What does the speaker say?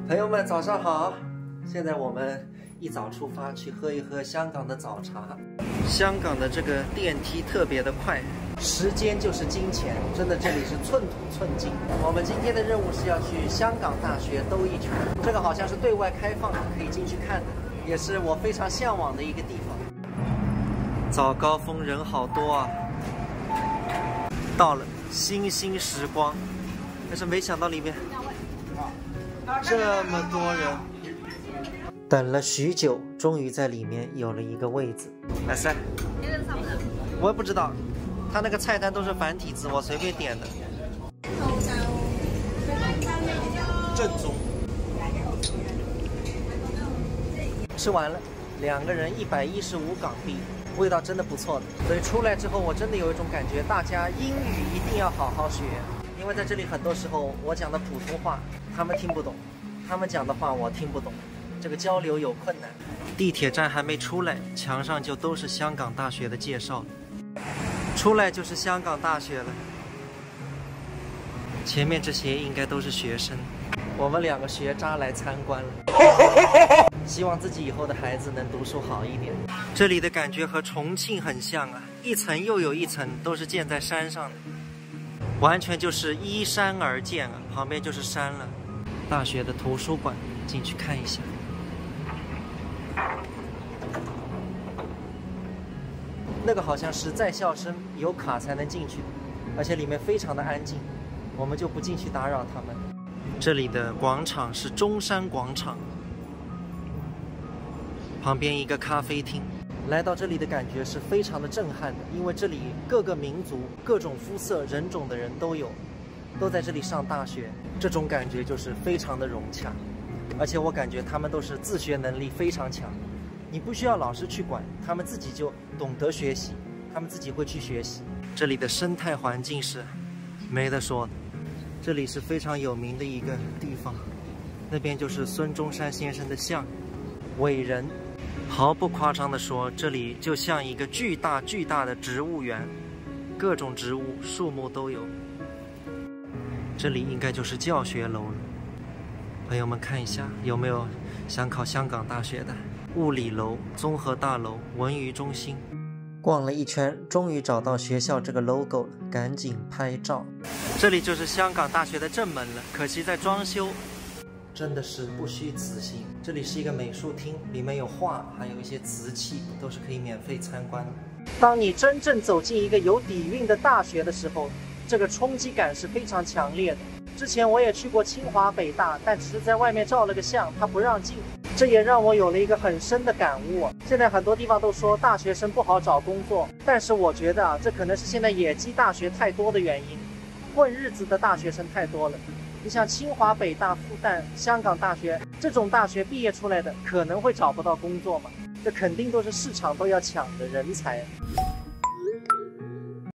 朋友们，早上好！现在我们一早出发去喝一喝香港的早茶。香港的这个电梯特别的快，时间就是金钱，真的这里是寸土寸金。我们今天的任务是要去香港大学兜一圈，这个好像是对外开放的，可以进去看的，也是我非常向往的一个地方。早高峰人好多啊！到了星星时光，但是没想到里面这么多人，等了许久，终于在里面有了一个位子。来塞，我也不知道，他那个菜单都是繁体字，我随便点的。正宗。吃完了，2个人115港币，味道真的不错的。所以出来之后，我真的有一种感觉，大家英语一定要好好学，因为在这里很多时候我讲的普通话他们听不懂，他们讲的话我听不懂，这个交流有困难。地铁站还没出来，墙上就都是香港大学的介绍，出来就是香港大学了。前面这些应该都是学生，我们2个学渣来参观了。希望自己以后的孩子能读书好一点。这里的感觉和重庆很像啊，一层又有一层，都是建在山上的，完全就是依山而建啊，旁边就是山了。大学的图书馆，进去看一下。那个好像是在校生，有卡才能进去，而且里面非常的安静，我们就不进去打扰他们。这里的广场是中山广场，旁边一个咖啡厅。来到这里的感觉是非常的震撼的，因为这里各个民族、各种肤色、人种的人都有，都在这里上大学，这种感觉就是非常的融洽。而且我感觉他们都是自学能力非常强，你不需要老师去管，他们自己就懂得学习，他们自己会去学习。这里的生态环境是没得说的，这里是非常有名的一个地方，那边就是孙中山先生的像，伟人。毫不夸张地说，这里就像一个巨大巨大的植物园，各种植物树木都有。这里应该就是教学楼了，朋友们看一下有没有想考香港大学的。物理楼、综合大楼、文娱中心。逛了一圈，终于找到学校这个 logo 了，赶紧拍照。这里就是香港大学的正门了，可惜在装修。真的是不虚此行。这里是一个美术厅，里面有画，还有一些瓷器，都是可以免费参观的。当你真正走进一个有底蕴的大学的时候，这个冲击感是非常强烈的。之前我也去过清华北大，但只是在外面照了个相，他不让进。这也让我有了一个很深的感悟。现在很多地方都说大学生不好找工作，但是我觉得这可能是现在野鸡大学太多的原因，混日子的大学生太多了。你像清华北大、复旦、香港大学这种大学毕业出来的，可能会找不到工作吗？这肯定都是市场都要抢的人才。